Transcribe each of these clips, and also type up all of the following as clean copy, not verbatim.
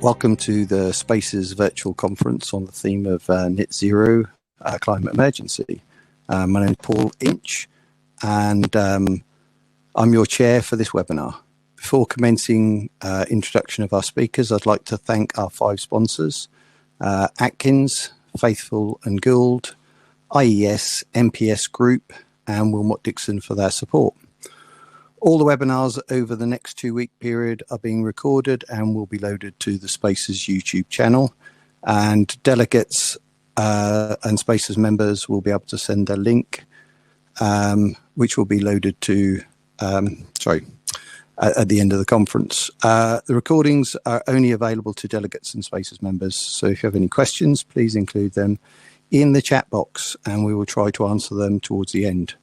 Welcome to the Spaces virtual conference on the theme of net zero climate emergency. My name is Paul Inch, and I'm your chair for this webinar. Before commencing introduction of our speakers, I'd like to thank our 5 sponsors: Atkins, Faithful and Gould, IES, NPS Group, and Wilmot Dixon for their support. All the webinars over the next 2-week period are being recorded and will be loaded to the Spaces YouTube channel, and delegates and Spaces members will be able to send their link, which will be loaded to, at the end of the conference. The recordings are only available to delegates and Spaces members, so if you have any questions, please include them in the chat box and we will try to answer them towards the end.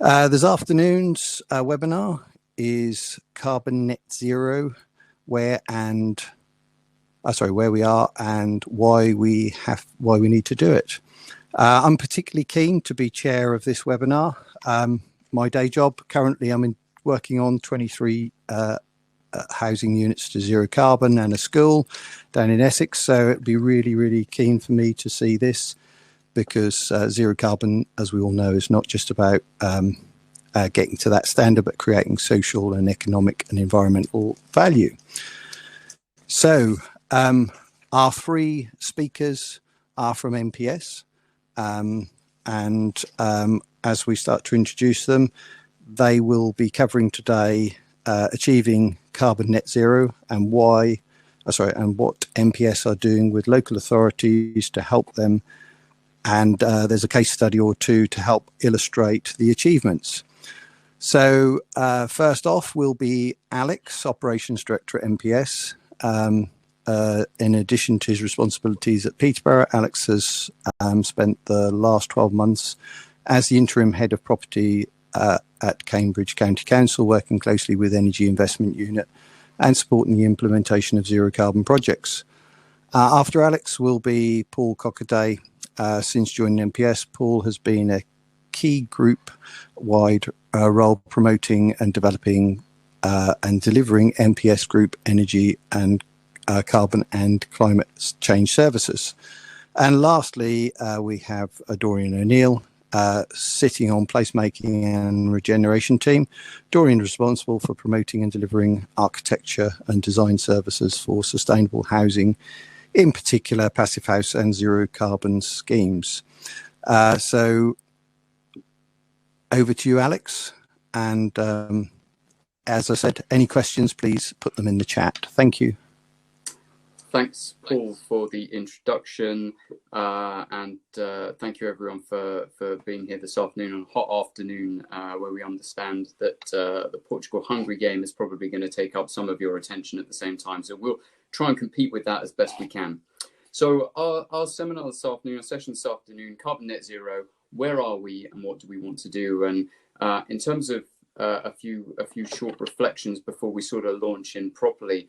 This afternoon's webinar is carbon net zero, where we are and why we need to do it. I'm particularly keen to be chair of this webinar. My day job currently, I'm working on 23 housing units to zero carbon and a school down in Essex, so it'd be really keen for me to see this, because zero carbon, as we all know, is not just about getting to that standard, but creating social and economic and environmental value. So our 3 speakers are from NPS, and as we start to introduce them, they will be covering today achieving carbon net zero and what NPS are doing with local authorities to help them. And there's a case study or 2 to help illustrate the achievements. So first off will be Alex, Operations Director at NPS. In addition to his responsibilities at Peterborough, Alex has spent the last 12 months as the Interim Head of Property at Cambridgeshire County Council, working closely with Energy Investment Unit and supporting the implementation of zero carbon projects. After Alex will be Paul Cockaday. Since joining NPS, Paul has been a key group-wide role promoting and developing and delivering NPS Group energy and carbon and climate change services. And lastly, we have Dorrian O'Neill sitting on placemaking and regeneration team. Dorrian is responsible for promoting and delivering architecture and design services for sustainable housing, in particular passive house and zero carbon schemes. So over to you, Alex. And as I said, any questions, please put them in the chat. Thank you. Thanks, Paul, for the introduction, and thank you everyone for being here this afternoon, on a hot afternoon, where we understand that the Portugal-Hungary game is probably going to take up some of your attention at the same time. So we'll try and compete with that as best we can. So our seminar this afternoon, our session this afternoon, Carbon Net Zero, where are we and what do we want to do? And in terms of a few short reflections before we sort of launch in properly,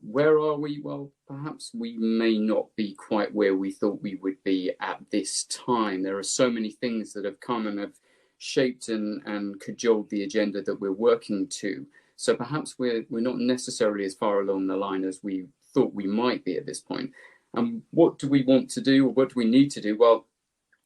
where are we? Well, perhaps we may not be quite where we thought we would be at this time. There are so many things that have come and have shaped and cajoled the agenda that we're working to. So perhaps we're not necessarily as far along the line as we thought we might be at this point. And what do we want to do, or what do we need to do? Well,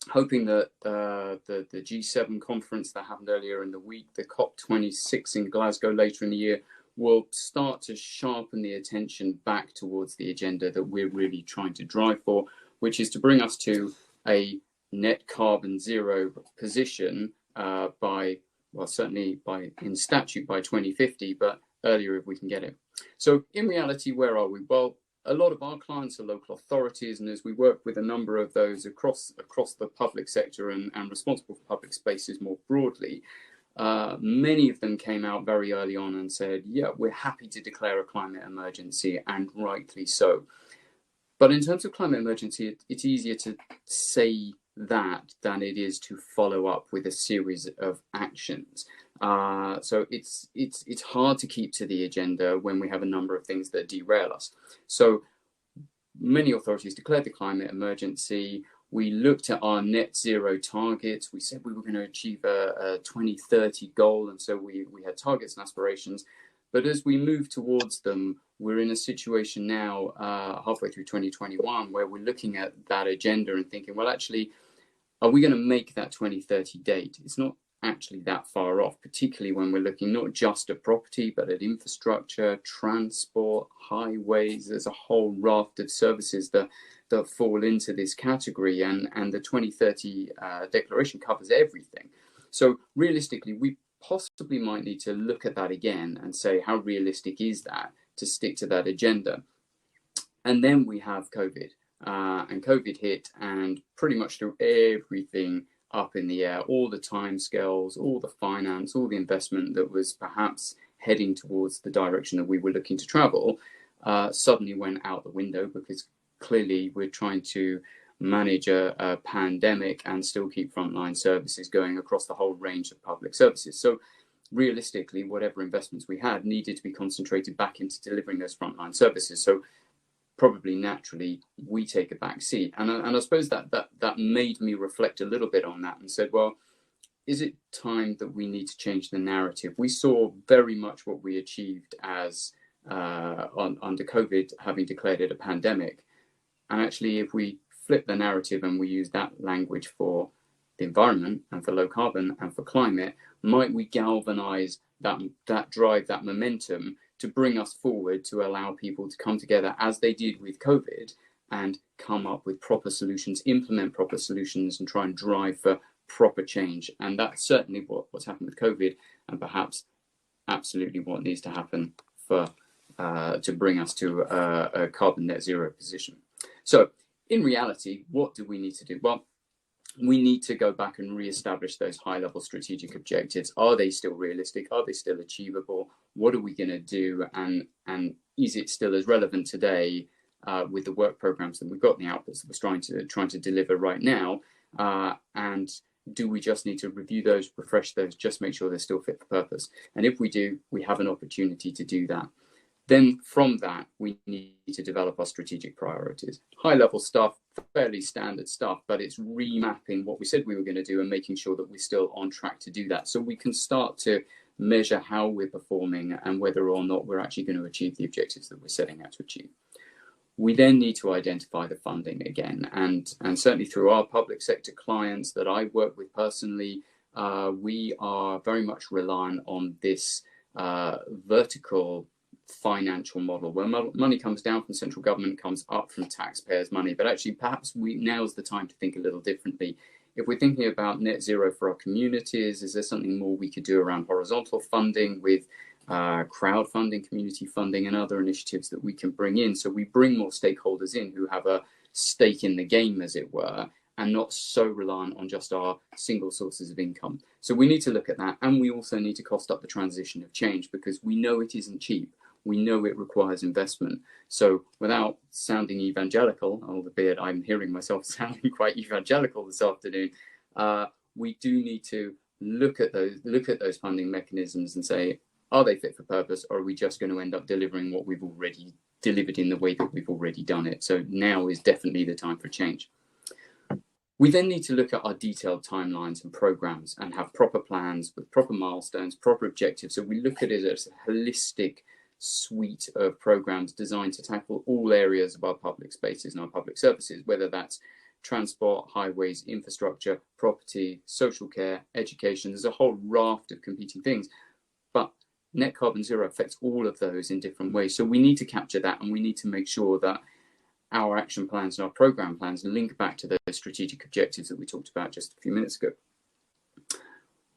hoping that the G7 conference that happened earlier in the week, the COP26 in Glasgow later in the year, will start to sharpen the attention back towards the agenda that we're really trying to drive for, which is to bring us to a net carbon zero position certainly in statute by 2050, but earlier if we can get it. So in reality, where are we? Well, a lot of our clients are local authorities, and as we work with a number of those across the public sector and responsible for public spaces more broadly, many of them came out very early on and said, yeah, we're happy to declare a climate emergency, and rightly so. But in terms of climate emergency, it's easier to say that than it is to follow up with a series of actions. So it's hard to keep to the agenda when we have a number of things that derail us. So many authorities declared the climate emergency. We looked at our net zero targets. We said we were going to achieve a 2030 goal, and so we had targets and aspirations. But as we move towards them, we're in a situation now, halfway through 2021, where we're looking at that agenda and thinking, well, actually, are we going to make that 2030 date? It's not actually that far off, particularly when we're looking not just at property, but at infrastructure, transport, highways. There's a whole raft of services that fall into this category, and the 2030 declaration covers everything. So realistically, we possibly might need to look at that again and say, how realistic is that to stick to that agenda? And then we have COVID, and COVID hit, and pretty much threw everything up in the air. All the timescales, all the finance, all the investment that was perhaps heading towards the direction that we were looking to travel suddenly went out the window, because clearly we're trying to manage a pandemic and still keep frontline services going across the whole range of public services. So realistically, whatever investments we had needed to be concentrated back into delivering those frontline services. So probably naturally we take a back seat. And I suppose that made me reflect a little bit on that and said, well, is it time that we need to change the narrative? We saw very much what we achieved as under COVID, having declared it a pandemic. And actually, if we flip the narrative and we use that language for the environment and for low carbon and for climate, might we galvanize that drive, that momentum to bring us forward, to allow people to come together as they did with COVID and come up with proper solutions, implement proper solutions, and try and drive for proper change? And that's certainly what's happened with COVID, and perhaps absolutely what needs to happen for to bring us to a carbon net zero position. So in reality, what do we need to do? Well, we need to go back and re-establish those high-level strategic objectives. Are they still realistic? Are they still achievable? What are we going to do? And is it still as relevant today with the work programs that we've got, the outputs that we're trying to deliver right now? And do we just need to review those, refresh those, just make sure they're still fit for purpose? And if we do, we have an opportunity to do that. Then from that, we need to develop our strategic priorities. High-level stuff, fairly standard stuff, but it's remapping what we said we were going to do and making sure that we're still on track to do that, so we can start to measure how we're performing and whether or not we're actually going to achieve the objectives that we're setting out to achieve. We then need to identify the funding again, and certainly through our public sector clients that I work with personally, we are very much reliant on this vertical financial model where money comes down from central government, comes up from taxpayers' money. But actually, perhaps now's the time to think a little differently. If we're thinking about net zero for our communities, is there something more we could do around horizontal funding with crowdfunding, community funding, and other initiatives that we can bring in? So we bring more stakeholders in who have a stake in the game, as it were, and not so reliant on just our single sources of income. So we need to look at that. And we also need to cost up the transition of change, because we know it isn't cheap. We know it requires investment. So without sounding evangelical, albeit I'm hearing myself sounding quite evangelical this afternoon, we do need to look at those funding mechanisms and say, are they fit for purpose, or are we just going to end up delivering what we've already delivered in the way that we've already done it? So now is definitely the time for change. We then need to look at our detailed timelines and programs and have proper plans with proper milestones, proper objectives. So we look at it as a holistic suite of programs designed to tackle all areas of our public spaces and our public services, whether that's transport, highways, infrastructure, property, social care, education. There's a whole raft of competing things, but net carbon zero affects all of those in different ways. So we need to capture that, and we need to make sure that our action plans and our program plans link back to those strategic objectives that we talked about just a few minutes ago.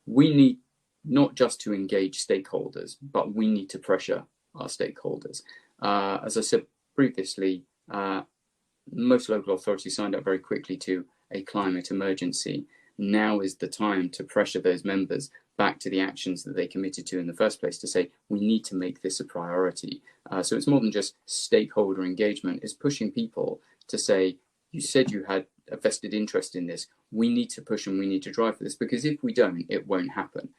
We need not just to engage stakeholders, but we need to pressure our stakeholders. As I said previously, most local authorities signed up very quickly to a climate emergency. Now is the time to pressure those members back to the actions that they committed to in the first place, to say, we need to make this a priority. So it's more than just stakeholder engagement, it's pushing people to say, you said you had a vested interest in this, we need to push and we need to drive for this, because if we don't, it won't happen.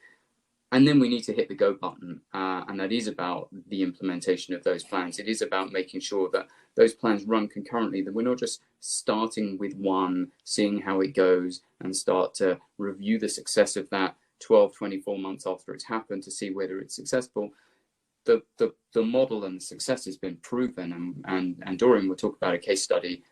And then we need to hit the go button, and that is about the implementation of those plans. It is about making sure that those plans run concurrently, that we're not just starting with one, seeing how it goes, and start to review the success of that 12, 24 months after it's happened to see whether it's successful. the model and the success has been proven, and Dorrian will talk about a case study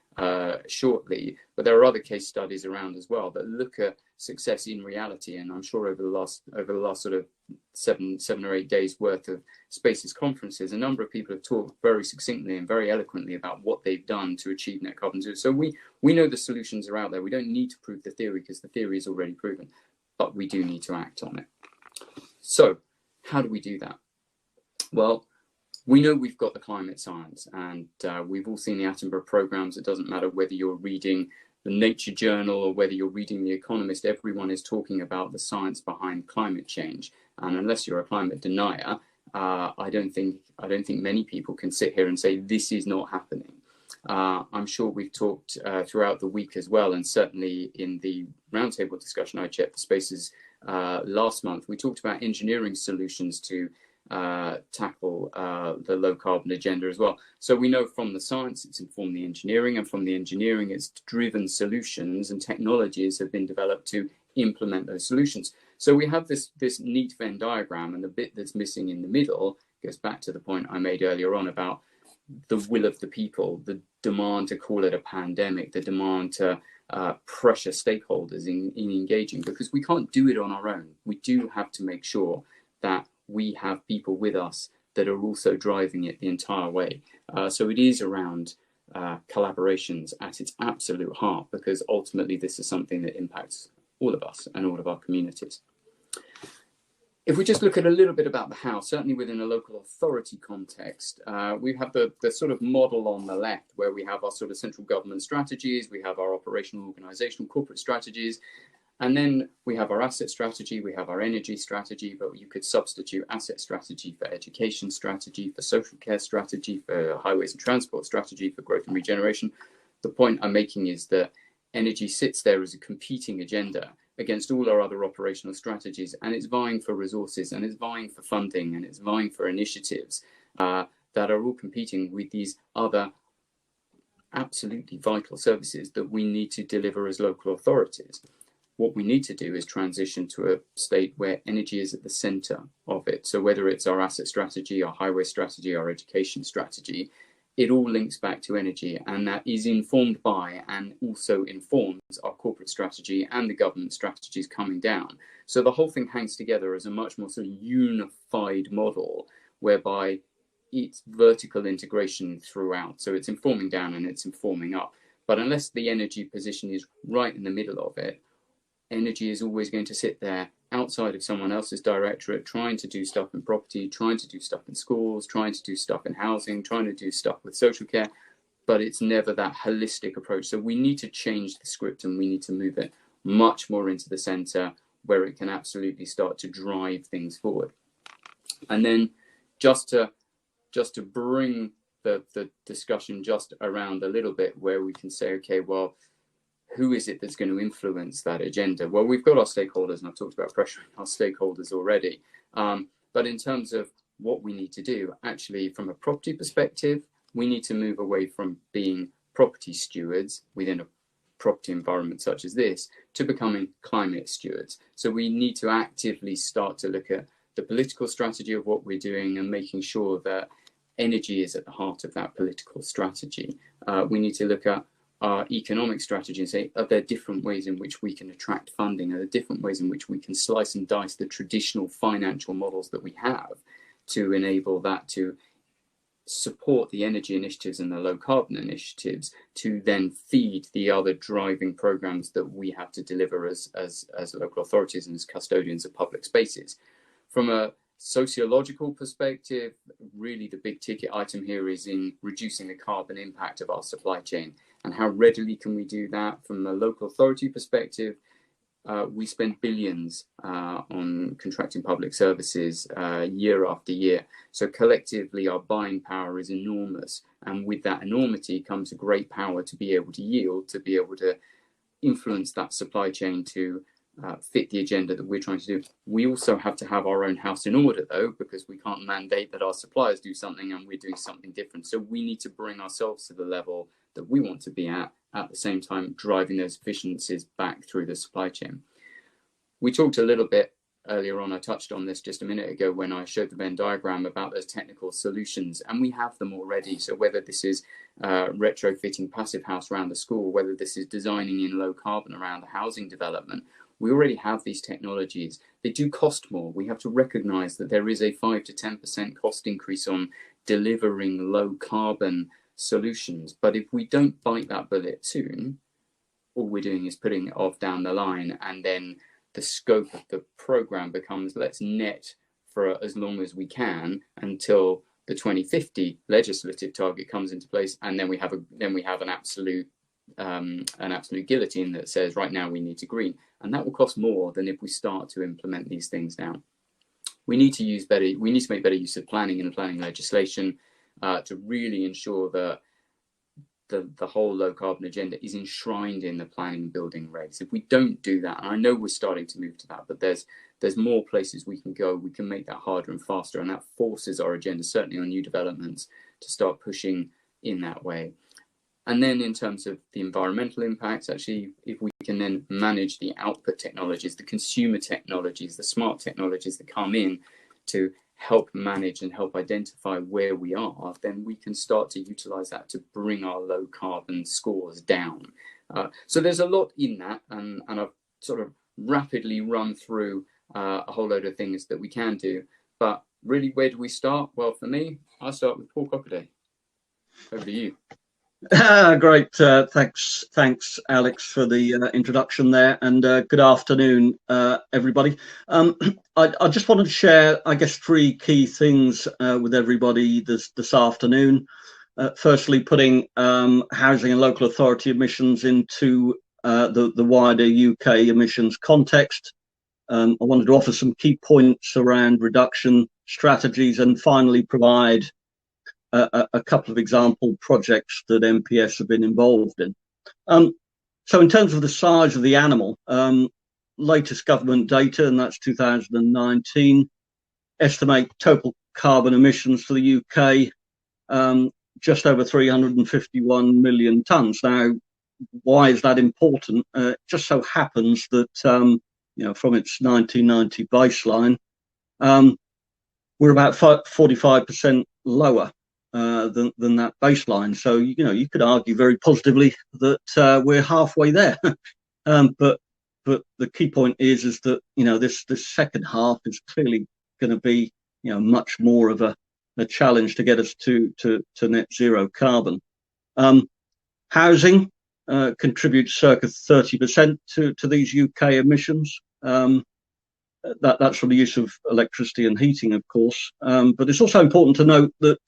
shortly, but there are other case studies around as well that look at success in reality. And I'm sure over the last sort of seven or 8 days worth of Spaces conferences, a number of people have talked very succinctly and very eloquently about what they've done to achieve net carbon zero. So we know the solutions are out there. We don't need to prove the theory because the theory is already proven, but we do need to act on it. So how do we do that? Well, we know we've got the climate science, and we've all seen the Attenborough programs. It doesn't matter whether you're reading the Nature Journal or whether you're reading The Economist, everyone is talking about the science behind climate change. And unless you're a climate denier, I don't think many people can sit here and say this is not happening. I'm sure we've talked throughout the week as well, and certainly in the roundtable discussion I checked for Spaces last month, we talked about engineering solutions to tackle the low carbon agenda as well. So we know from the science it's informed the engineering, and from the engineering it's driven solutions and technologies have been developed to implement those solutions. So we have this neat Venn diagram, and the bit that's missing in the middle goes back to the point I made earlier on about the will of the people, the demand to call it a pandemic, the demand to pressure stakeholders in engaging, because we can't do it on our own. We do have to make sure that we have people with us that are also driving it the entire way. So it is around collaborations at its absolute heart, because ultimately this is something that impacts all of us and all of our communities. If we just look at a little bit about the how, certainly within a local authority context, we have the sort of model on the left where we have our sort of central government strategies, we have our operational, organisational, corporate strategies, and then we have our asset strategy, we have our energy strategy, but you could substitute asset strategy for education strategy, for social care strategy, for highways and transport strategy, for growth and regeneration. The point I'm making is that energy sits there as a competing agenda against all our other operational strategies, and it's vying for resources, and it's vying for funding, and it's vying for initiatives that are all competing with these other absolutely vital services that we need to deliver as local authorities. What we need to do is transition to a state where energy is at the centre of it. So whether it's our asset strategy, our highway strategy, our education strategy, it all links back to energy, and that is informed by and also informs our corporate strategy and the government strategies coming down. So the whole thing hangs together as a much more sort of unified model whereby it's vertical integration throughout. So it's informing down and it's informing up. But unless the energy position is right in the middle of it, energy is always going to sit there outside of someone else's directorate, trying to do stuff in property, trying to do stuff in schools, trying to do stuff in housing, trying to do stuff with social care, but it's never that holistic approach. So we need to change the script, and we need to move it much more into the centre where it can absolutely start to drive things forward. And then just to bring the discussion just around a little bit, where we can say, okay, well, who is it that's going to influence that agenda? Well, we've got our stakeholders, and I've talked about pressuring our stakeholders already. But in terms of what we need to do, actually, from a property perspective, we need to move away from being property stewards within a property environment such as this to becoming climate stewards. So we need to actively start to look at the political strategy of what we're doing and making sure that energy is at the heart of that political strategy. We need to look at our economic strategy and say, are there different ways in which we can attract funding? Are there different ways in which we can slice and dice the traditional financial models that we have to enable that to support the energy initiatives and the low carbon initiatives to then feed the other driving programs that we have to deliver as local authorities and as custodians of public spaces? From a sociological perspective, really the big ticket item here is in reducing the carbon impact of our supply chain. And how readily can we do that? From a local authority perspective, we spend billions on contracting public services year after year. So collectively, our buying power is enormous. And with that enormity comes a great power to be able to yield, to be able to influence that supply chain to fit the agenda that we're trying to do. We also have to have our own house in order, though, because we can't mandate that our suppliers do something and we're doing something different. So we need to bring ourselves to the level that we want to be at the same time driving those efficiencies back through the supply chain. We talked a little bit earlier on, I touched on this just a minute ago when I showed the Venn diagram about those technical solutions, and we have them already. So whether this is retrofitting passive house around the school, whether this is designing in low carbon around a housing development, we already have these technologies. They do cost more. We have to recognise that there is a 5 to 10% cost increase on delivering low carbon solutions. But if we don't bite that bullet soon, all we're doing is putting it off down the line, and then the scope of the program becomes, let's net for as long as we can until the 2050 legislative target comes into place, and then we have an absolute guillotine that says right now we need to green, and that will cost more than if we start to implement these things now. We need to make better use of planning and planning legislation to really ensure that the whole low carbon agenda is enshrined in the planning and building regs. If we don't do that, and I know we're starting to move to that, but there's more places we can go. We can make that harder and faster, and that forces our agenda, certainly on new developments, to start pushing in that way. And then in terms of the environmental impacts, actually, if we can then manage the output technologies, the consumer technologies, the smart technologies that come in to help manage and help identify where we are, then we can start to utilize that to bring our low carbon scores down. So there's a lot in that, and I've sort of rapidly run through a whole load of things that we can do. But really, where do we start? Well, for me, I start with Paul Cockaday. Over to you. Great, thanks Alex for the introduction there, and good afternoon everybody. I just wanted to share, I guess, 3 key things with everybody this afternoon. Firstly, putting housing and local authority emissions into the wider UK emissions context. I wanted to offer some key points around reduction strategies, and finally provide a couple of example projects that NPS have been involved in. So in terms of the size of the animal, latest government data, and that's 2019, estimate total carbon emissions for the UK just over 351 million tonnes. Now, why is that important? It just so happens that from its 1990 baseline, we're about 45% lower than that baseline. So you could argue very positively that we're halfway there. But the key point is that this second half is clearly going to be much more of a challenge to get us to net zero carbon. Housing contributes circa 30% to these UK emissions. That's from the use of electricity and heating, of course. But it's also important to note that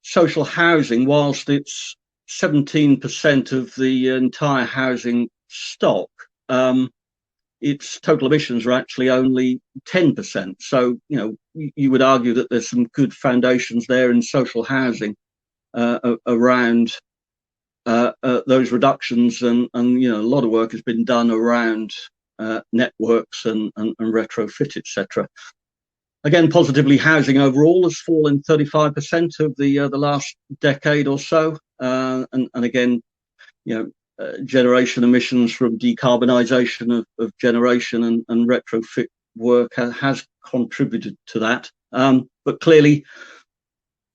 social housing, whilst it's 17% of the entire housing stock, its total emissions are actually only 10%. So, you would argue that there's some good foundations there in social housing around those reductions, and a lot of work has been done around networks and retrofit, etc. Again, positively, housing overall has fallen 35% of the last decade or so, and again, generation emissions from decarbonisation of generation and retrofit work has contributed to that. But clearly,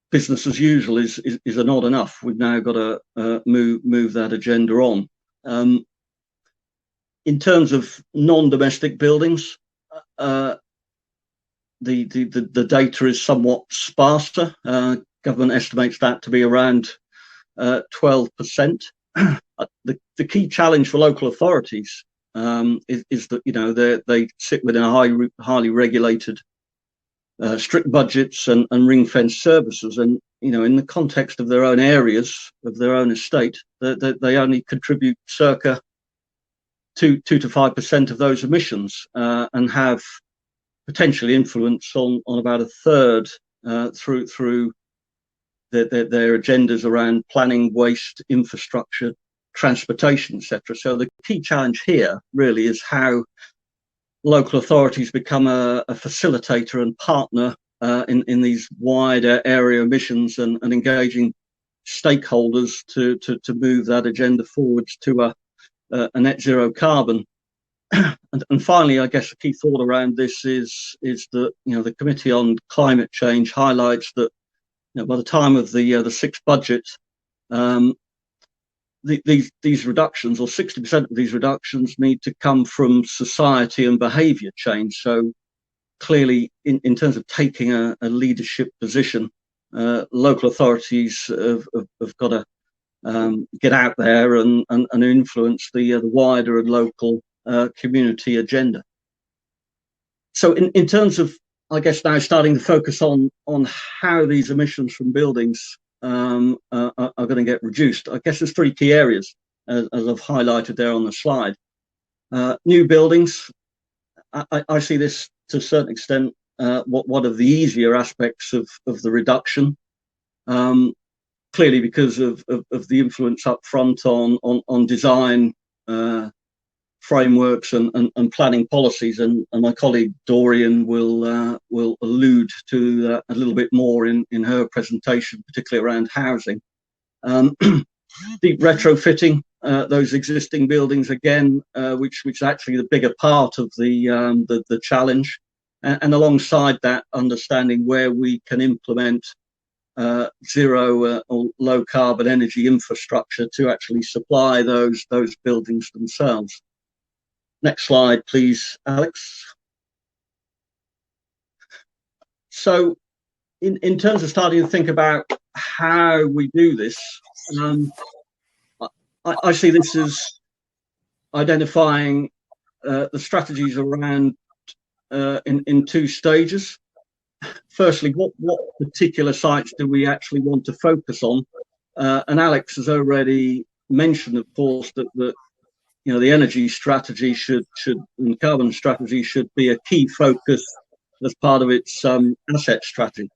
business as usual is not enough. We've now got to move that agenda on. In terms of non-domestic buildings, the data is somewhat sparser. Government estimates that to be around 12%. The key challenge for local authorities is that they sit within a highly regulated, strict budgets and ring-fenced services, and in the context of their own areas, of their own estate, they only contribute circa 2 to 5% of those emissions, and have potentially influence on about a third through their agendas around planning, waste, infrastructure, transportation, etc. So the key challenge here really is how local authorities become a facilitator and partner in these wider area emissions, and engaging stakeholders to move that agenda forwards to a net zero carbon. And finally, I guess a key thought around this is that the Committee on Climate Change highlights that by the time of the sixth budget, these reductions, or 60% of these reductions, need to come from society and behaviour change. So clearly, in terms of taking a leadership position, local authorities have got to get out there and influence the wider and local community agenda. So in terms of, I guess, now starting to focus on how these emissions from buildings are going to get reduced, I guess there's three key areas, as I've highlighted there on the slide. New buildings, I see this to a certain extent one of the easier aspects of the reduction, clearly because of the influence up front on design frameworks and planning policies, and my colleague Dorrian will allude to that a little bit more in her presentation, particularly around housing. Deep retrofitting those existing buildings again, which is actually the bigger part of the challenge, and alongside that, understanding where we can implement zero or low carbon energy infrastructure to actually supply those buildings themselves. Next slide, please, Alex. So in terms of starting to think about how we do this, I see this as identifying the strategies around in two stages. Firstly, what particular sites do we actually want to focus on? And Alex has already mentioned, of course, that the energy strategy and carbon strategy should be a key focus as part of its asset strategy.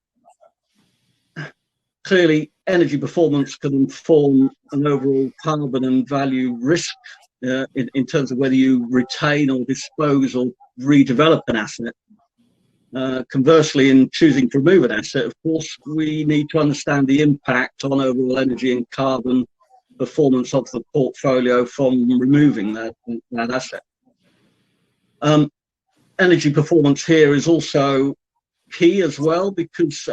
Clearly, energy performance can inform an overall carbon and value risk in terms of whether you retain or dispose or redevelop an asset. Conversely, in choosing to remove an asset, of course, we need to understand the impact on overall energy and carbon performance of the portfolio from removing that asset. Energy performance here is also key as well, because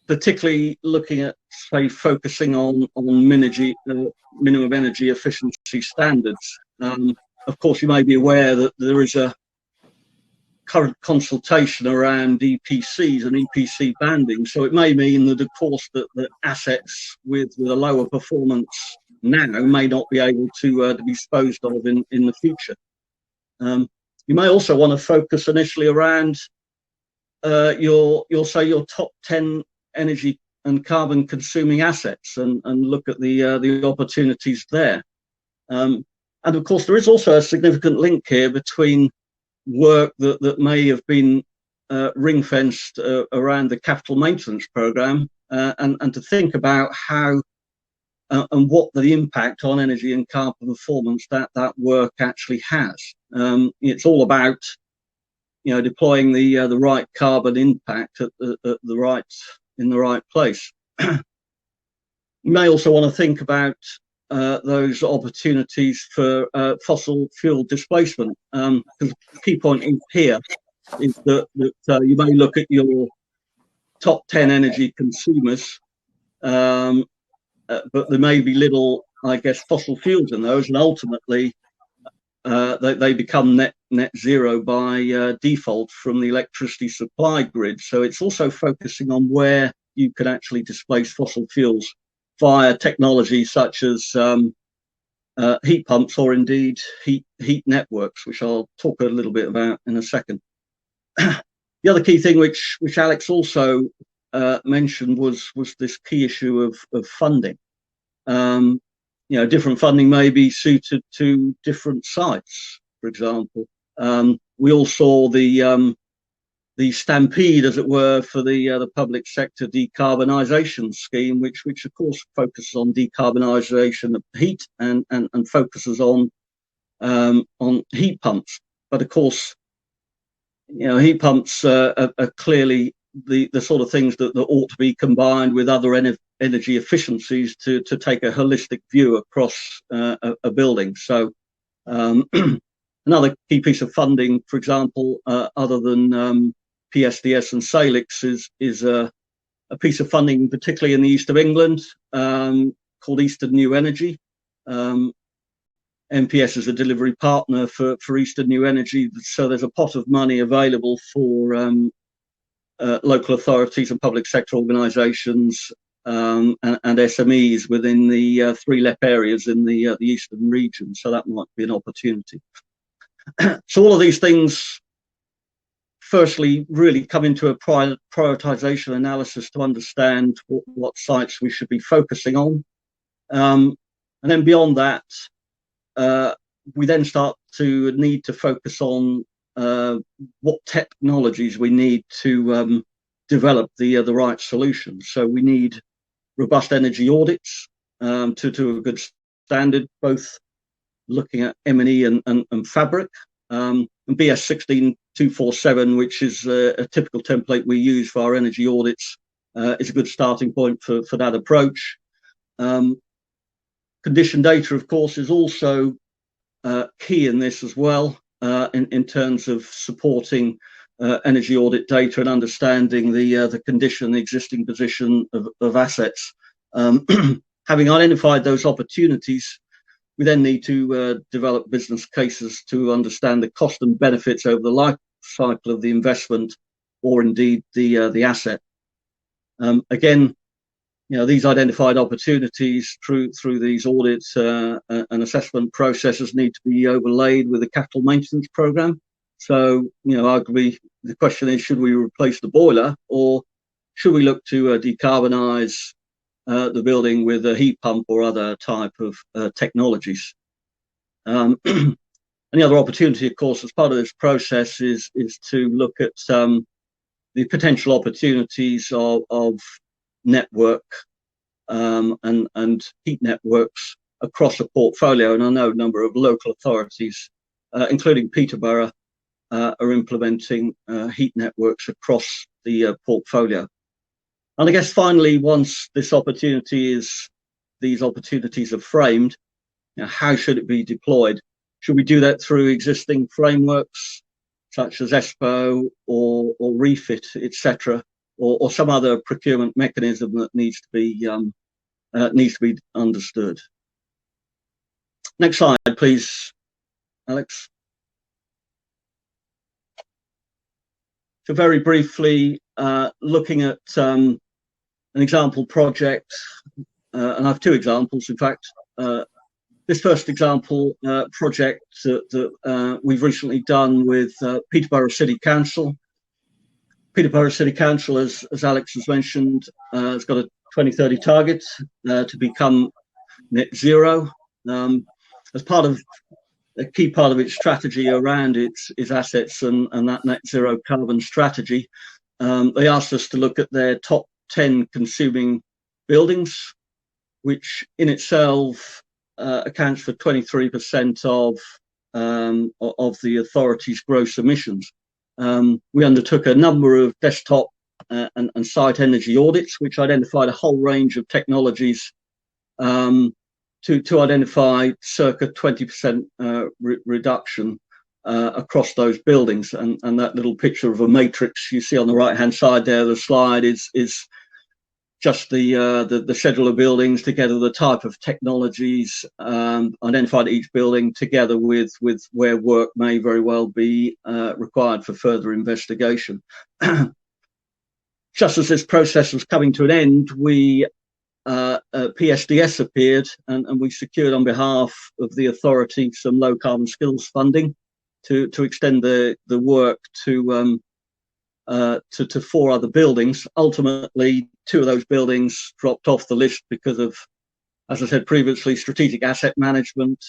particularly looking at, say, focusing on minimum energy efficiency standards. Of course, you may be aware that there is a current consultation around EPCs and EPC banding, so it may mean that, of course, that assets with a lower performance now may not be able to be disposed of in the future. You may also want to focus initially around your top 10 energy and carbon consuming assets and look at the opportunities there. And of course, there is also a significant link here between work that may have been ring-fenced around the capital maintenance programme and to think about how and what the impact on energy and carbon performance that work actually has. It's all about deploying the right carbon impact in the right place. You may also want to think about those opportunities for fossil fuel displacement. Because the key point here is that you may look at your top 10 energy consumers, but there may be little, I guess, fossil fuels in those, and ultimately they become net zero by default from the electricity supply grid. So it's also focusing on where you can actually displace fossil fuels via technology such as heat pumps or indeed heat networks, which I'll talk a little bit about in a second. The other key thing which Alex also mentioned was this key issue of funding. Different funding may be suited to different sites. For example, we all saw the stampede, as it were, for the public sector decarbonisation scheme, which of course focuses on decarbonisation of heat and focuses on heat pumps. But of course, heat pumps are clearly the sort of things that ought to be combined with other energy efficiencies to take a holistic view across a building. So Another key piece of funding, for example, other than PSDS and Salix, is a piece of funding, particularly in the east of England, called Eastern New Energy. NPS is a delivery partner for Eastern New Energy, so there's a pot of money available for local authorities and public sector organisations and SMEs within the 3 LEP areas in the eastern region, so that might be an opportunity. So all of these things firstly really come into a prioritisation analysis to understand what sites we should be focusing on, and then beyond that we then start to need to focus on what technologies we need to develop the right solutions. So we need robust energy audits to a good standard, both looking at M&E and fabric. And BS 16247, which is a typical template we use for our energy audits, is a good starting point for that approach. Condition data, of course, is also key in this as well, in terms of supporting energy audit data and understanding the condition, the existing position of assets. Having identified those opportunities, we then need to develop business cases to understand the cost and benefits over the life cycle of the investment, or indeed the asset. Again, these identified opportunities through these audits and assessment processes need to be overlaid with a capital maintenance programme. So, arguably, the question is, should we replace the boiler, or should we look to decarbonise the building with a heat pump or other type of technologies? And the other opportunity, of course, as part of this process is to look at the potential opportunities of network and heat networks across a portfolio. And I know a number of local authorities, including Peterborough, are implementing heat networks across the portfolio. And I guess finally, once these opportunities are framed, how should it be deployed? Should we do that through existing frameworks such as ESPO or refit, etc., or some other procurement mechanism that needs to be understood? Next slide, please, Alex. So very briefly, looking at an example project, and I have 2 examples, in fact. This first example project that we've recently done with Peterborough City Council. Peterborough City Council, as Alex has mentioned, has got a 2030 target to become net zero. As part of a key part of its strategy around its assets and that net zero carbon strategy, they asked us to look at their top 10 consuming buildings, which in itself accounts for 23% of the authority's gross emissions. We undertook a number of desktop and site energy audits, which identified a whole range of technologies to identify circa 20% reduction across those buildings. And that little picture of a matrix you see on the right hand side there of the slide is just the schedule of buildings together, the type of technologies identified at each building, together with where work may very well be required for further investigation. Just as this process was coming to an end, PSDS appeared, and we secured on behalf of the authority some low carbon skills funding to extend the work to 4 other buildings. Ultimately, 2 of those buildings dropped off the list because of, as I said previously, strategic asset management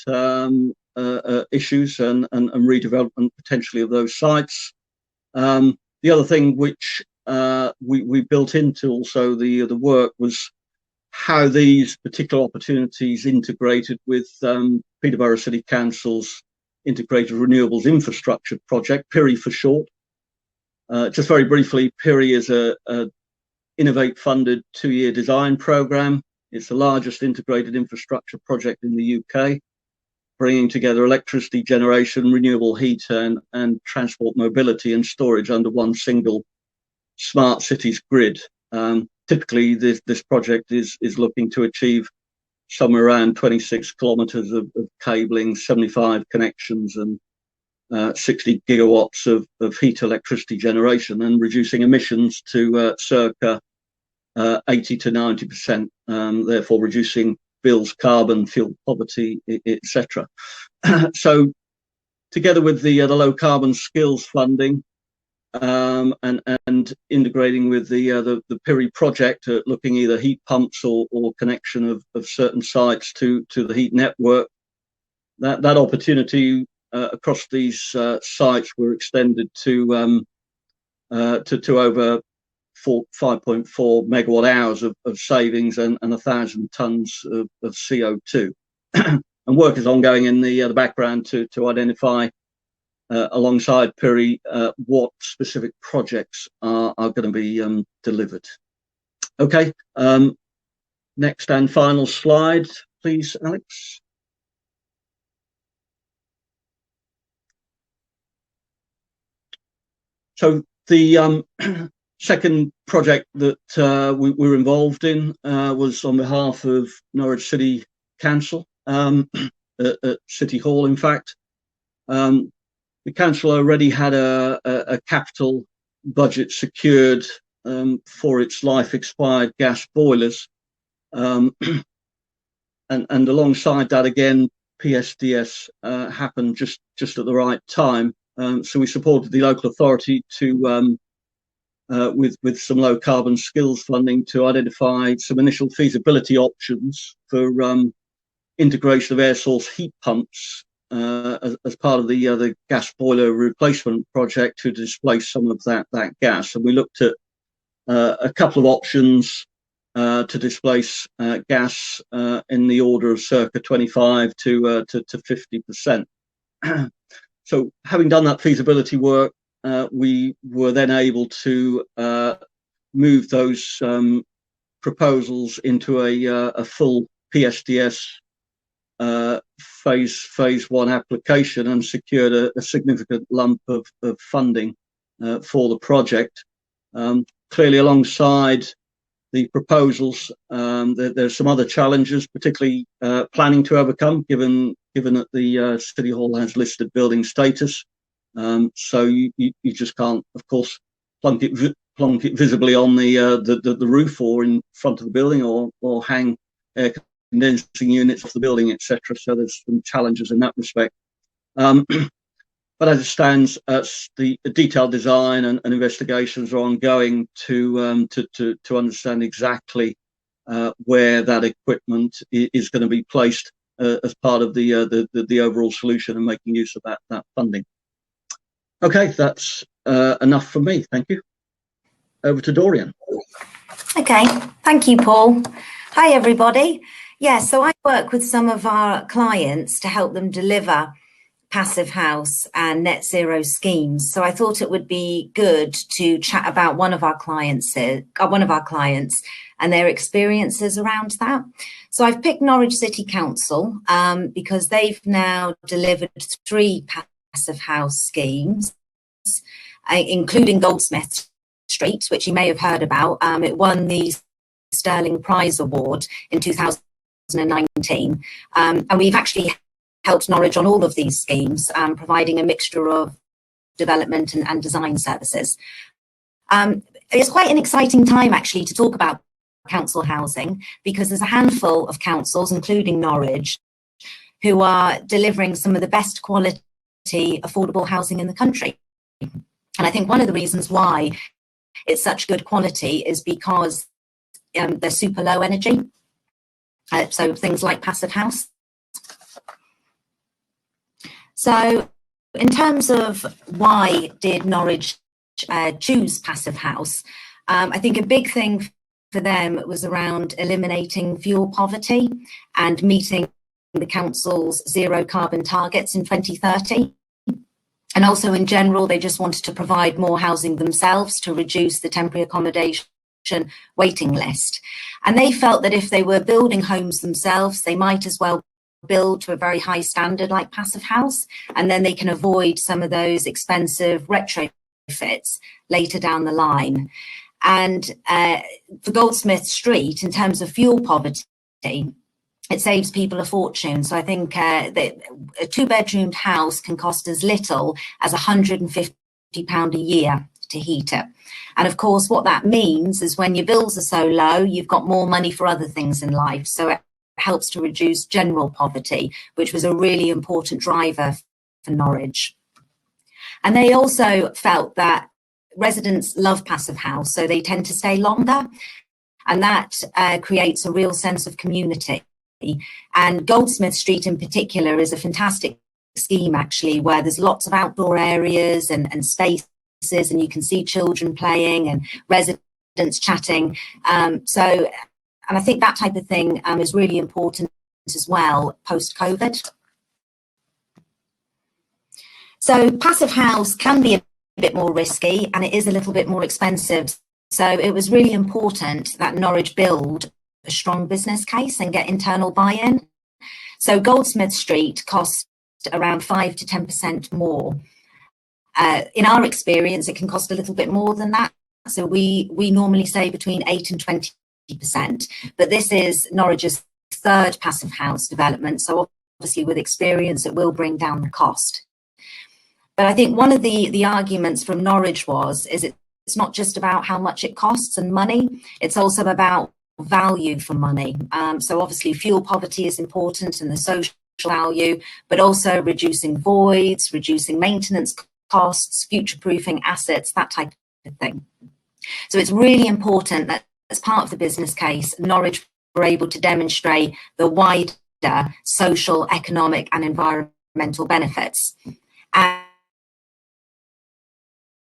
issues and redevelopment potentially of those sites. The other thing which we built into also the work was how these particular opportunities integrated with Peterborough City Council's Integrated Renewables Infrastructure Project, PIRI for short. Just very briefly, PIRI is a Innovate-funded 2-year design programme. It's the largest integrated infrastructure project in the UK. bringing together electricity generation, renewable heat and transport mobility and storage under one single smart cities grid. Typically, this project is looking to achieve somewhere around 26 kilometres of cabling, 75 connections and 60 gigawatts of heat electricity generation, and reducing emissions to circa 80 to 90%, therefore reducing bills, carbon, fuel poverty, etc. So together with the low carbon skills funding, and integrating with the PIRI project, looking either heat pumps or connection of certain sites to the heat network, that opportunity across these sites were extended to over 5.4 megawatt hours of savings and 1,000 tons of CO2. And work is ongoing in the background to identify, alongside PIRI, what specific projects are going to be delivered. Okay, next and final slide, please, Alex. So the second project that we were involved in was on behalf of Norwich City Council, at City Hall, in fact. The council already had a capital budget secured for its life-expired gas boilers, and alongside that, again, PSDS happened just at the right time. So we supported the local authority to with some low carbon skills funding to identify some initial feasibility options for integration of air source heat pumps as part of the gas boiler replacement project to displace some of that gas. And we looked at a couple of options to displace gas in the order of circa 25 to 50%. So having done that feasibility work, we were then able to move those proposals into a full PSDS phase one application, and secured a significant lump of funding for the project. Clearly, alongside the proposals, there's some other challenges, particularly planning to overcome, given that the City Hall has listed building status. So you just can't, of course, plonk it visibly on the roof or in front of the building, or hang air condensing units off the building, etc. So there's some challenges in that respect. But as it stands, the detailed design and investigations are ongoing to understand exactly where that equipment is going to be placed as part of the overall solution, and making use of that funding. Okay, that's enough from me. Thank you. Over to Dorrian. Okay, thank you, Paul. Hi, everybody. Yeah, so I work with some of our clients to help them deliver passive house and net zero schemes. So I thought it would be good to chat about one of our clients and their experiences around that. So I've picked Norwich City Council because they've now delivered 3 passive house schemes, including Goldsmith Street, which you may have heard about. It won the Sterling Prize Award in 2019, and we've actually helped Norwich on all of these schemes, providing a mixture of development and design services. It's quite an exciting time actually to talk about council housing, because there's a handful of councils, including Norwich, who are delivering some of the best quality affordable housing in the country. And I think one of the reasons why it's such good quality is because they're super low energy. So things like passive house. So in terms of why did Norwich choose passive house, I think a big thing for them was around eliminating fuel poverty and meeting the council's zero carbon targets in 2030. And also in general, they just wanted to provide more housing themselves to reduce the temporary accommodation waiting list. And they felt that if they were building homes themselves, they might as well build to a very high standard like Passive House, and then they can avoid some of those expensive retrofits later down the line. And for Goldsmith Street, in terms of fuel poverty, it saves people a fortune. So I think that a 2-bedroomed house can cost as little as £150 a year to heat it. And of course, what that means is when your bills are so low, you've got more money for other things in life. So it helps to reduce general poverty, which was a really important driver for Norwich. And they also felt that residents love Passive House, so they tend to stay longer, and that creates a real sense of community. And Goldsmith Street in particular is a fantastic scheme, actually, where there's lots of outdoor areas and spaces, and you can see children playing and residents chatting. And I think that type of thing is really important as well post-COVID. So Passive House can be a bit more risky, and it is a little bit more expensive. So it was really important that Norwich build a strong business case and get internal buy-in. So Goldsmith Street cost around 5 to 10% more. In our experience, it can cost a little bit more than that. So we normally say between 8 and 20%, but this is Norwich's 3rd Passive House development. So obviously with experience, it will bring down the cost. But I think one of the arguments from Norwich is it's not just about how much it costs and money, it's also about value for money. So obviously fuel poverty is important and the social value, but also reducing voids, reducing maintenance costs, future-proofing assets, that type of thing. So it's really important that as part of the business case, Norwich were able to demonstrate the wider social, economic and environmental benefits.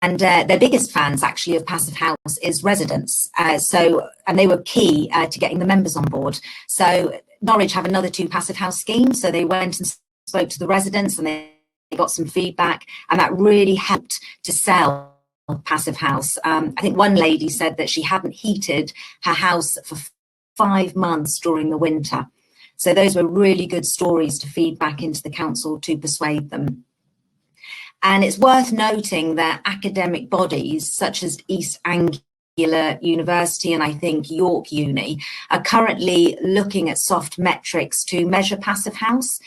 And their biggest fans actually of Passive House is residents. And they were key to getting the members on board. So Norwich have another 2 Passive House schemes. So they went and spoke to the residents and they got some feedback, and that really helped to sell Passive House. I think one lady said that she hadn't heated her house for 5 months during the winter. So those were really good stories to feed back into the council to persuade them. And it's worth noting that academic bodies such as East Anglia University and I think York Uni are currently looking at soft metrics to measure Passive House.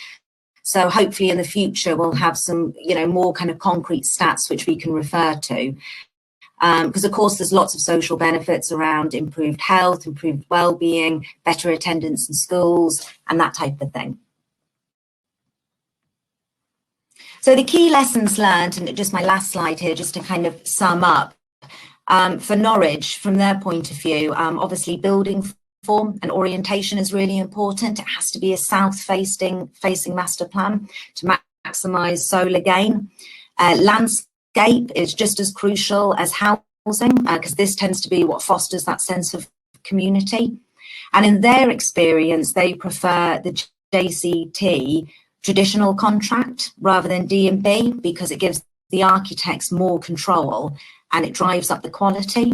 So hopefully in the future we'll have some, more kind of concrete stats which we can refer to. Because of course there's lots of social benefits around improved health, improved well-being, better attendance in schools and that type of thing. So the key lessons learned, and just my last slide here, just to kind of sum up, for Norwich, from their point of view, obviously building form and orientation is really important. It has to be a south-facing master plan to maximise solar gain. Landscape is just as crucial as housing, because this tends to be what fosters that sense of community. And in their experience, they prefer the JCT traditional contract rather than D&B because it gives the architects more control and it drives up the quality.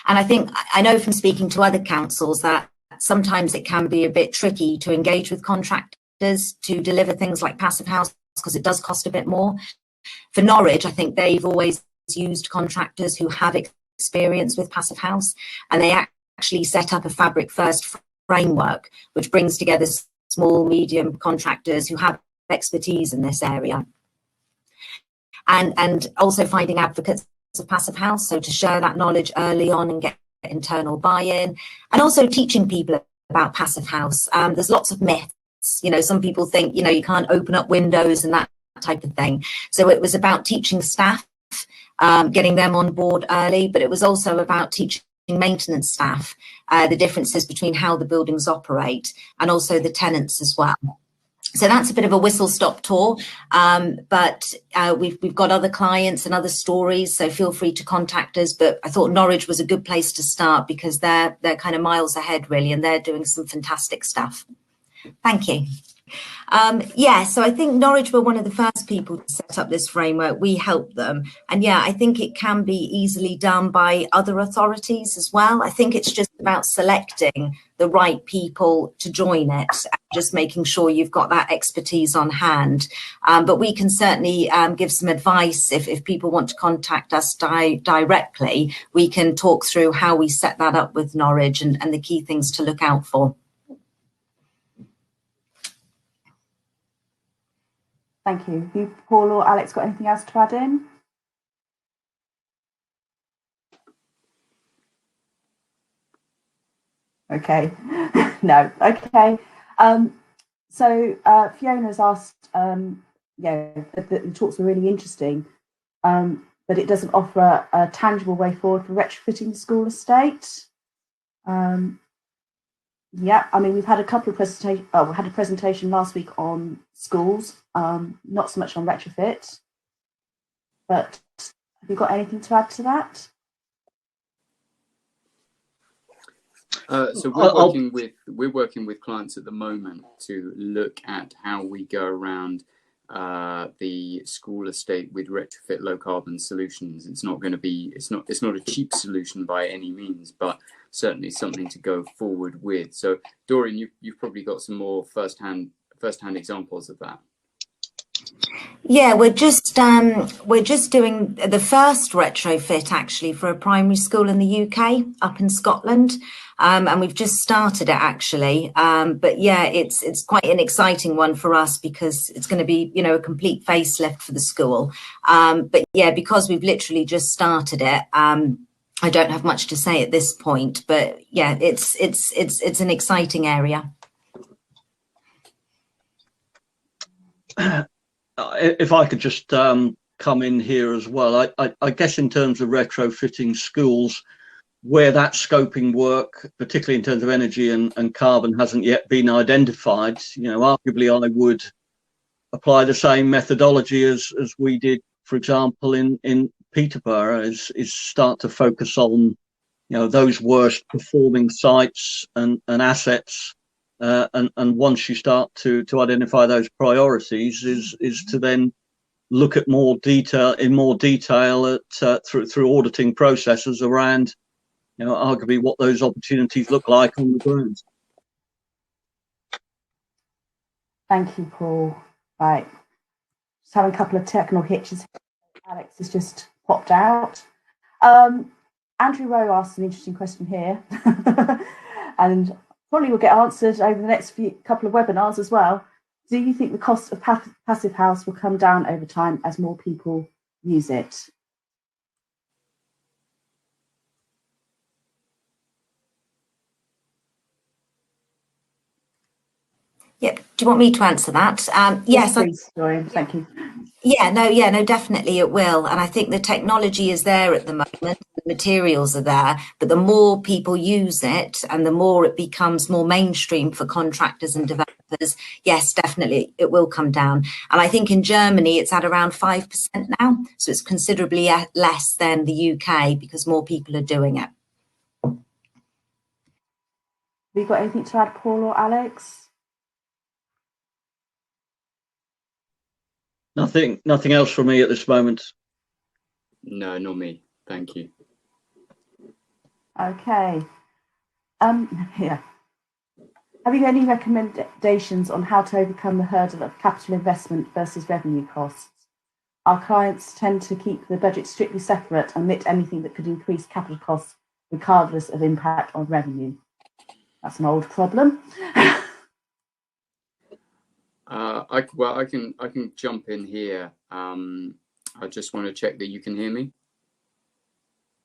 And I know from speaking to other councils that sometimes it can be a bit tricky to engage with contractors to deliver things like Passive House because it does cost a bit more. For Norwich, I think they've always used contractors who have experience with Passive House, and they actually set up a fabric first framework which brings together small, medium contractors who have expertise in this area. And also finding advocates of Passive House, so to share that knowledge early on and get internal buy-in, and also teaching people about Passive House. There's lots of myths. Some people think, you can't open up windows and that type of thing. So it was about teaching staff, getting them on board early, but it was also about teaching maintenance staff the differences between how the buildings operate and also the tenants as well. So that's a bit of a whistle-stop tour, but we've got other clients and other stories, so feel free to contact us. But I thought Norwich was a good place to start because they're kind of miles ahead really, and they're doing some fantastic stuff. Thank you. Yeah, so I think Norwich were one of the first people to set up this framework. We helped them. And yeah, I think it can be easily done by other authorities as well. I think it's just about selecting the right people to join it, and just making sure you've got that expertise on hand. But we can certainly give some advice if people want to contact us directly. We can talk through how we set that up with Norwich and the key things to look out for. Thank you. Have you, Paul or Alex, got anything else to add in? Okay. No. Okay. So Fiona's asked, the talks were really interesting, but it doesn't offer a tangible way forward for retrofitting the school estate. Yeah, I mean, we've had a couple of presentations. Oh, we had a presentation last week on schools, not so much on retrofit. But have you got anything to add to that? So we're working with clients at the moment to look at how we go around the school estate with retrofit low carbon solutions. It's not going to be it's not a cheap solution by any means, but certainly something to go forward with. So Dorrian, you've probably got some more first hand examples of that. Yeah, we're just doing the first retrofit actually for a primary school in the UK up in Scotland, and we've just started it actually. But yeah, it's quite an exciting one for us because it's going to be, you know, a complete facelift for the school. But yeah, because we've literally just started it, I don't have much to say at this point. But yeah, it's an exciting area. If I could just come in here as well, I guess in terms of retrofitting schools, where that scoping work, particularly in terms of energy and carbon, hasn't yet been identified, you know, arguably I would apply the same methodology as we did, for example, in Peterborough, is start to focus on, you know, those worst performing sites and assets. And once you start to identify those priorities, is to then look at more detail at through auditing processes around, you know, arguably what those opportunities look like on the ground. Thank you, Paul. Right, just having a couple of technical hitches. Alex has just popped out. Andrew Rowe asked an interesting question here, and probably will get answered over the next couple of webinars as well. Do you think the cost of passive house will come down over time as more people use it? Yep. Do you want me to answer that? Yes, please, Dorrian. Thank you. Yeah, no, definitely it will. And I think the technology is there at the moment, the materials are there, but the more people use it and the more it becomes more mainstream for contractors and developers, yes, definitely it will come down. And I think in Germany it's at around 5% now, so it's considerably less than the UK because more people are doing it. Have you got anything to add, Paul or Alex? Nothing else from me at this moment. No, not me. Thank you. Okay. Yeah. Have you got any recommendations on how to overcome the hurdle of capital investment versus revenue costs? Our clients tend to keep the budget strictly separate and omit anything that could increase capital costs, regardless of impact on revenue. That's an old problem. I can jump in here. I just want to check that you can hear me.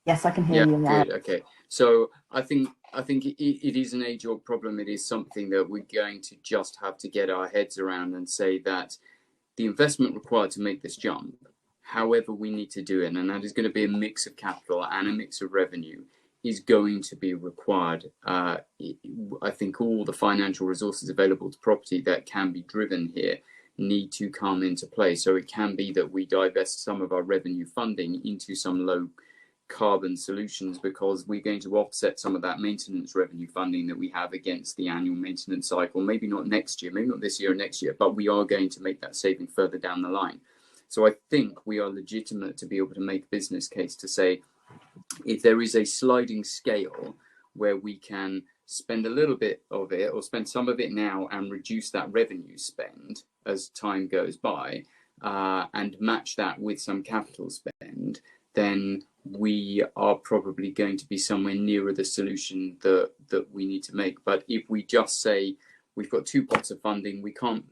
Yes, I can hear you. Yeah, good. Okay. So I think it is an age-old problem. It is something that we're going to just have to get our heads around and say that the investment required to make this jump, however we need to do it, and that is going to be a mix of capital and a mix of revenue, is going to be required. I think all the financial resources available to property that can be driven here need to come into play. So it can be that we divest some of our revenue funding into some low carbon solutions, because we're going to offset some of that maintenance revenue funding that we have against the annual maintenance cycle. Maybe not next year, maybe not this year or next year, but we are going to make that saving further down the line. So I think we are legitimate to be able to make a business case to say, if there is a sliding scale where we can spend a little bit of it or spend some of it now and reduce that revenue spend as time goes by, and match that with some capital spend, then we are probably going to be somewhere nearer the solution that we need to make. But if we just say we've got two pots of funding, we can't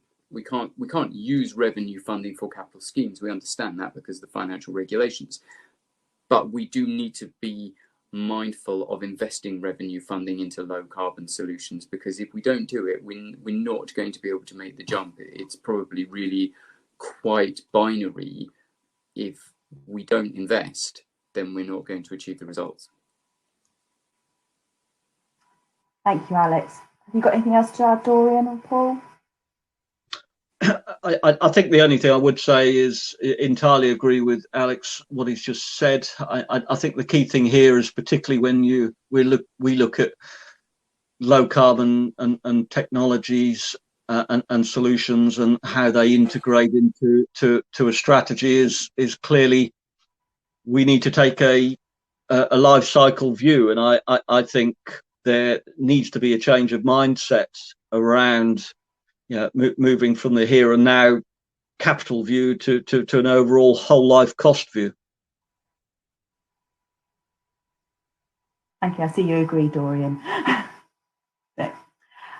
use revenue funding for capital schemes. We understand that because of the financial regulations. But we do need to be mindful of investing revenue funding into low carbon solutions, because if we don't do it, we're not going to be able to make the jump. It's probably really quite binary. If we don't invest, then we're not going to achieve the results. Thank you, Alex. Have you got anything else to add, Dorrian or Paul? I think the only thing I would say is entirely agree with Alex, what he's just said. I think the key thing here is, particularly when we look at low carbon and technologies and solutions and how they integrate into a strategy, is clearly we need to take a life cycle view, and I think there needs to be a change of mindset around moving from the here and now capital view to an overall whole life cost view. Thank you. I see you agree, Dorrian.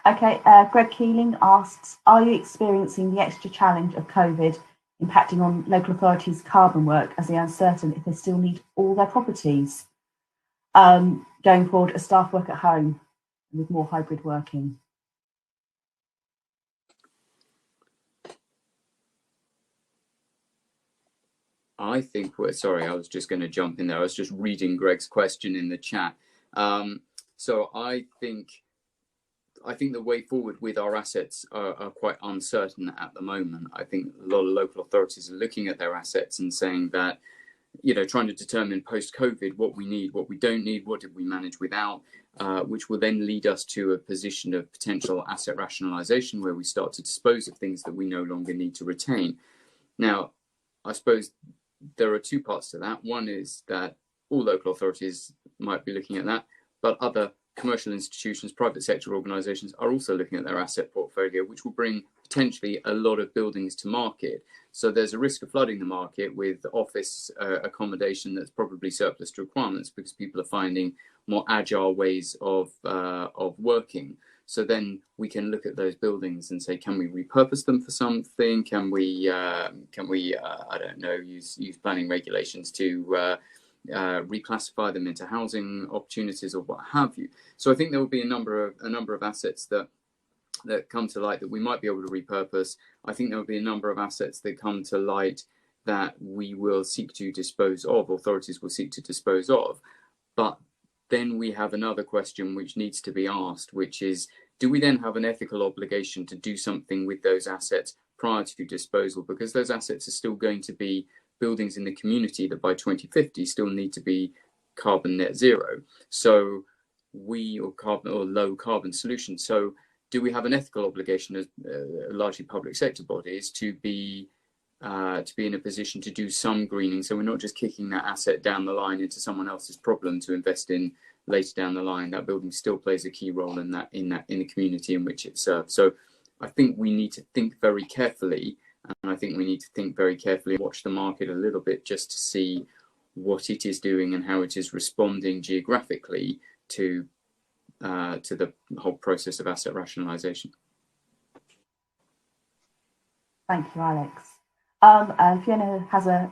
Okay, Greg Keeling asks, are you experiencing the extra challenge of COVID impacting on local authorities' carbon work, as they are uncertain if they still need all their properties going forward as staff work at home with more hybrid working? I think sorry, I was just going to jump in there. I was just reading Greg's question in the chat. So I think the way forward with our assets are quite uncertain at the moment. I think a lot of local authorities are looking at their assets and saying that, trying to determine post-COVID what we need, what we don't need, what did we manage without, which will then lead us to a position of potential asset rationalisation, where we start to dispose of things that we no longer need to retain. Now, I suppose there are two parts to that. One is that all local authorities might be looking at that, but other commercial institutions, private sector organisations are also looking at their asset portfolio, which will bring potentially a lot of buildings to market. So there's a risk of flooding the market with office accommodation that's probably surplus to requirements, because people are finding more agile ways of working. So then we can look at those buildings and say, can we repurpose them for something? Can we I don't know, use planning regulations to reclassify them into housing opportunities or what have you? So I think there will be a number of assets that come to light that we might be able to repurpose. I think there will be a number of assets that come to light that we will seek to dispose of, authorities will seek to dispose of. But then we have another question which needs to be asked, which is, do we then have an ethical obligation to do something with those assets prior to disposal? Because those assets are still going to be buildings in the community that by 2050 still need to be carbon net zero. So or low carbon solutions. So do we have an ethical obligation as largely public sector bodies to be in a position to do some greening, so we're not just kicking that asset down the line into someone else's problem to invest in later down the line? That building still plays a key role in the community in which it serves. So I think we need to think very carefully, and I think we need to think very carefully and watch the market a little bit just to see what it is doing and how it is responding geographically to the whole process of asset rationalisation. Thank you, Alex. And Fiona has a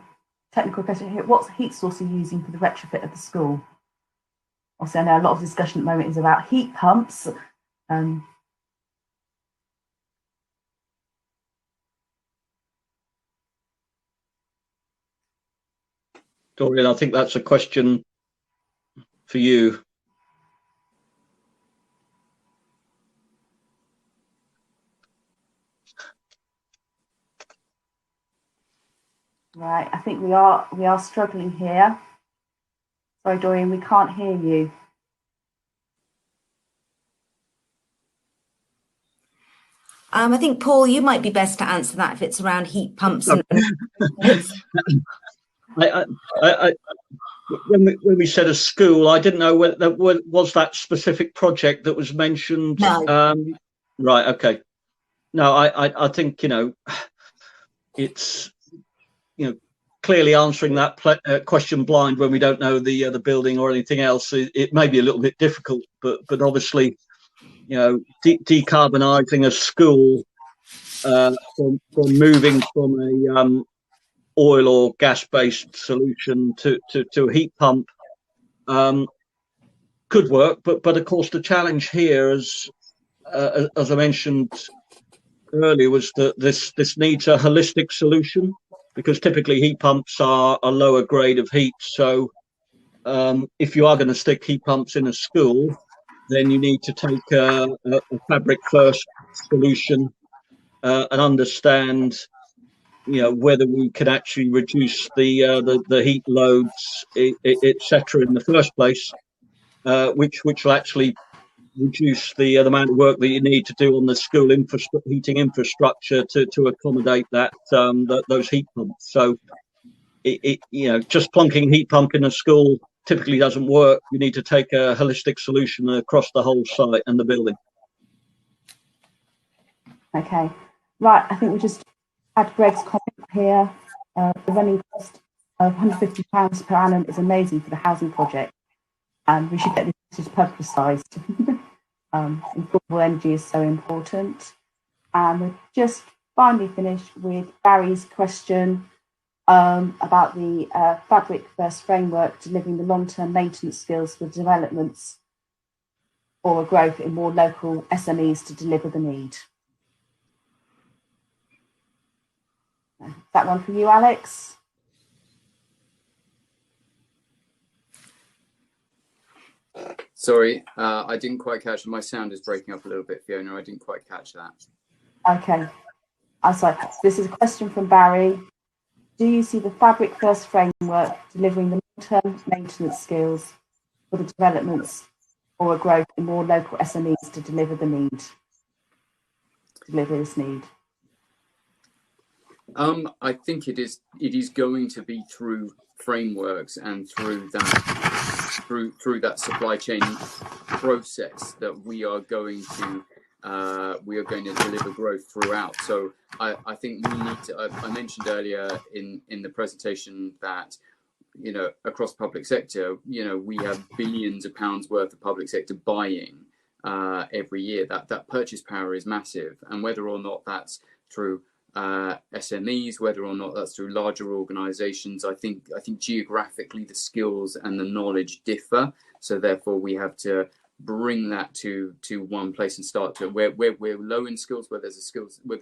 technical question here. What heat source are you using for the retrofit of the school? Also, I know a lot of discussion at the moment is about heat pumps. Dorrian, I think that's a question for you. Right, I think we are struggling here. Sorry, Dorrian, we can't hear you. I think, Paul, you might be best to answer that if it's around heat pumps. And when we said a school, I didn't know whether was that specific project that was mentioned. No. Right. Okay. No, I think, you know, it's, you know, clearly answering that question blind when we don't know the building or anything else. It may be a little bit difficult, but obviously, you know, decarbonising a school from moving from a oil or gas-based solution to a heat pump could work, but of course the challenge here, as I mentioned earlier, was that this needs a holistic solution, because typically heat pumps are a lower grade of heat. So if you are going to stick heat pumps in a school, then you need to take a fabric first solution and understand, you know, whether we can actually reduce the heat loads, etc. in the first place, which will actually reduce the amount of work that you need to do on the school heating infrastructure to accommodate that those heat pumps. So you know, just plonking a heat pump in a school typically doesn't work. You need to take a holistic solution across the whole site and the building. Okay, right. I think we just had Greg's comment here. The running cost of £150 per annum is amazing for the housing project, and we should get this publicised. Affordable energy is so important. And we're just finally finished with Barry's question about the Fabric First framework, delivering the long-term maintenance skills for developments or a growth in more local SMEs to deliver the need. That one for you, Alex? Sorry, I didn't quite catch it. My sound is breaking up a little bit, Fiona. I didn't quite catch that. Okay. I'm sorry. This is a question from Barry. Do you see the Fabric First framework delivering the long-term maintenance skills for the developments or a growth in more local SMEs to deliver the need? Deliver this need? I think it is going to be through frameworks and through that supply chain process that we are going to deliver growth throughout. So I think we need to. I mentioned earlier in the presentation that, you know, across public sector, you know, we have billions of pounds worth of public sector buying every year. That purchase power is massive, and whether or not that's through SMEs, whether or not that's through larger organizations, I think geographically the skills and the knowledge differ. So therefore we have to bring that to one place and start to where we're low in skills, where there's a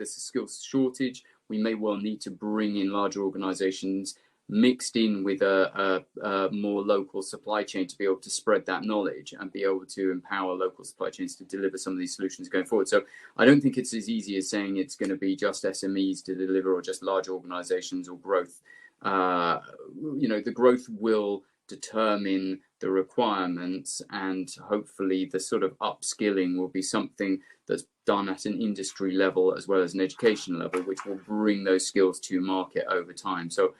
skills shortage. We may well need to bring in larger organizations mixed in with a more local supply chain to be able to spread that knowledge and be able to empower local supply chains to deliver some of these solutions going forward. So I don't think it's as easy as saying it's going to be just SMEs to deliver or just large organizations or growth. You know, the growth will determine the requirements, and hopefully the sort of upskilling will be something that's done at an industry level as well as an education level, which will bring those skills to market over time. So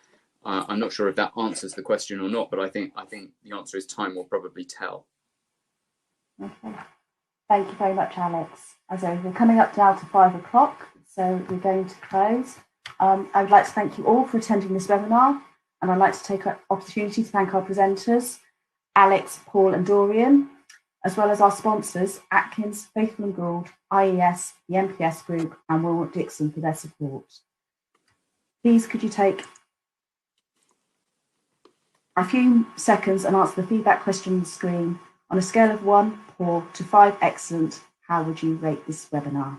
I'm not sure if that answers the question or not, but I think the answer is time will probably tell. Okay. Thank you very much, Alex. As we're coming up now to 5 o'clock, so we're going to close. I would like to thank you all for attending this webinar, and I'd like to take an opportunity to thank our presenters, Alex, Paul and Dorrian, as well as our sponsors, Atkins, Faithful and Gould, IES, the NPS Group and Wilmot Dixon for their support. Please could you take a few seconds and answer the feedback question on the screen. On a scale of 1 poor to 5 excellent, how would you rate this webinar?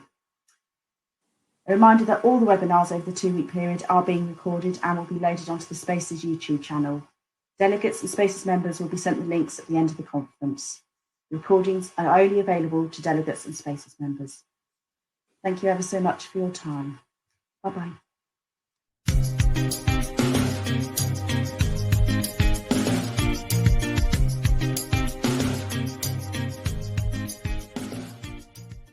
A reminder that all the webinars over the 2-week period are being recorded and will be loaded onto the Spaces YouTube channel. Delegates and Spaces members will be sent the links at the end of the conference. The recordings are only available to delegates and Spaces members. Thank you ever so much for your time. Bye-bye.